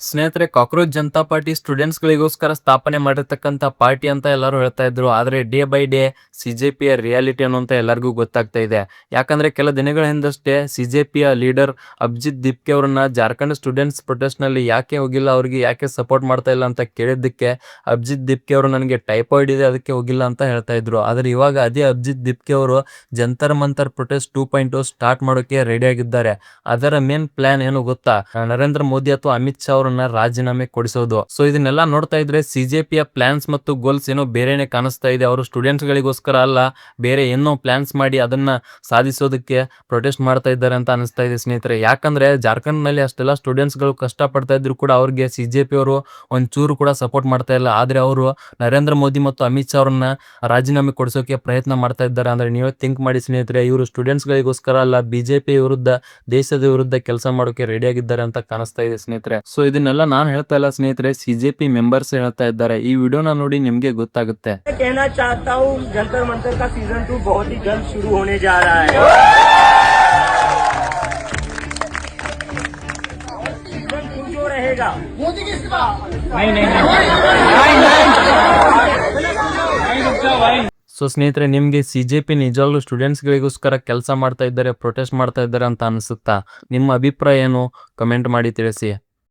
ಸ್ನೇಹಿತರೆ, cockroach Janata party students ಗಳಿಗೋಸ್ಕರ ಸ್ಥಾಪನೆ ಮಾಡಿರ್ತಕ್ಕಂಥ ಪಾರ್ಟಿ ಅಂತ ಎಲ್ಲರೂ ಹೇಳ್ತಾ ಇದ್ರು. ಆದ್ರೆ ಡೇ ಬೈ ಡೇ ಸಿಜೆಪಿಯ ರಿಯಾಲಿಟಿ ಅನ್ನುವಂತ ಎಲ್ಲರಿಗೂ ಗೊತ್ತಾಗ್ತಾ ಇದೆ. ಯಾಕಂದ್ರೆ ಕೆಲ ದಿನಗಳ ಹಿಂದಷ್ಟೇ ಸಿಜೆಪಿಯ ಲೀಡರ್ ಅಭಿಜಿತ್ ದಿಪ್ಕೆ ಅವರನ್ನ ಜಾರ್ಖಂಡ್ ಸ್ಟೂಡೆಂಟ್ಸ್ ಪ್ರೊಟೆಸ್ಟ್ ನಲ್ಲಿ ಯಾಕೆ ಹೋಗಿಲ್ಲ, ಅವ್ರಿಗೆ ಯಾಕೆ ಸಪೋರ್ಟ್ ಮಾಡ್ತಾ ಇಲ್ಲ ಅಂತ ಕೇಳಿದ್ದಕ್ಕೆ ಅಭಿಜಿತ್ ದಿಪ್ಕೆ ಅವರು ನನಗೆ ಟೈಫಾಯ್ಡ್ ಇದೆ ಅದಕ್ಕೆ ಹೋಗಿಲ್ಲ ಅಂತ ಹೇಳ್ತಾ ಇದ್ರು. ಆದ್ರೆ ಇವಾಗ ಅದೇ ಅಭಿಜಿತ್ ದಿಪ್ಕೆ ಅವರು ಜಂತರ್ ಮಂತರ್ ಪ್ರೊಟೆಸ್ಟ್ 2.0 ಸ್ಟಾರ್ಟ್ ಮಾಡೋಕೆ ರೆಡಿ ಆಗಿದ್ದಾರೆ. ಅದರ ಮೇನ್ ಪ್ಲಾನ್ ಏನು ಗೊತ್ತಾ? ನರೇಂದ್ರ ಮೋದಿ ಅಥವಾ ಅಮಿತ್ ಶಾ ಅವರನ್ನ ರಾಜೀನಾಮೆ ಕೊಡಿಸೋದು. ಸೊ ಇದನ್ನೆಲ್ಲ ನೋಡ್ತಾ ಇದ್ರೆ ಸಿಜೆಪಿಯ ಪ್ಲಾನ್ಸ್ ಮತ್ತು ಗೋಲ್ಸ್ ಏನೋ ಬೇರೆನೆ ಕಾಣಿಸ್ತಾ ಇದೆ. ಅವರು ಸ್ಟೂಡೆಂಟ್ಸ್ ಗಳಿಗೋಸ್ಕರ ಅಲ್ಲ, ಬೇರೆ ಏನೋ ಪ್ಲಾನ್ಸ್ ಮಾಡಿ ಅದನ್ನ ಸಾಧಿಸೋದಕ್ಕೆ ಪ್ರೊಟೆಸ್ಟ್ ಮಾಡ್ತಾ ಇದ್ದಾರೆ ಅಂತ ಅನಿಸ್ತಾ ಇದೆ ಸ್ನೇಹಿತರೆ. ಯಾಕಂದ್ರೆ ಜಾರ್ಖಂಡ್ ನಲ್ಲಿ ಅಷ್ಟೆಲ್ಲ ಸ್ಟೂಡೆಂಟ್ಸ್ ಗಳು ಕಷ್ಟ ಪಡ್ತಾ ಇದ್ರು ಕೂಡ ಅವ್ರಿಗೆ ಸಿಜೆಪಿ ಅವರು ಒಂಚೂರು ಕೂಡ ಸಪೋರ್ಟ್ ಮಾಡ್ತಾ ಇಲ್ಲ. ಆದ್ರೆ ಅವರು ನರೇಂದ್ರ ಮೋದಿ ಮತ್ತು ಅಮಿತ್ ಶಾ ಅವರನ್ನ ರಾಜೀನಾಮೆ ಕೊಡಿಸೋಕೆ ಪ್ರಯತ್ನ ಮಾಡ್ತಾ ಇದ್ದಾರೆ. ಅಂದ್ರೆ ನೀವೇ ಥಿಂಕ್ ಮಾಡಿ ಸ್ನೇಹಿತರೆ, ಇವರು ಸ್ಟೂಡೆಂಟ್ಸ್ ಗಳಿಗೋಸ್ಕರ ಅಲ್ಲ, ಬಿಜೆಪಿ ವಿರುದ್ಧ, ದೇಶದ ವಿರುದ್ಧ ಕೆಲಸ ಮಾಡೋಕೆ ರೆಡಿ ಆಗಿದ್ದಾರೆ ಅಂತ ಕಾಣಿಸ್ತಾ ಇದೆ ಸ್ನೇಹಿತರೆ. ಸೊ ಇದನ್ನೆಲ್ಲ ನಾನು ಹೇಳ್ತಾ ಇಲ್ಲ ಸ್ನೇಹಿತರೆ, ಸಿಜೆಪಿ ಮೆಂಬರ್ಸ್ ಹೇಳ್ತಾ ಇದ್ದಾರೆ. ಈ ವಿಡಿಯೋನ ನೋಡಿ ನಿಮ್ಗೆ ಗೊತ್ತಾಗುತ್ತೆ. कहना चाहता हूँ जंतर मंतर का सीजन 2 बहुत ही जल्द शुरू होने जा रहा है. सीजन 2 जो रहेगा मोदी की इस्तीफा नहीं. ಸೊ ಸ್ನೇಹಿತರೆ, ನಿಮ್ಗೆ ಸಿಜೆಪಿ ನಿಜವಾಗ್ಲೂ ಸ್ಟೂಡೆಂಟ್ಸ್ ಗಳಿಗೋಸ್ಕರ ಕೆಲಸ ಮಾಡ್ತಾ ಇದ್ದಾರೆ, ಪ್ರೊಟೆಸ್ಟ್ ಮಾಡ್ತಾ ಇದ್ದಾರೆ ಅಂತ ಅನಿಸುತ್ತಾ? ನಿಮ್ಮ ಅಭಿಪ್ರಾಯ ಏನು? ಕಮೆಂಟ್ ಮಾಡಿ ತಿಳಿಸಿ.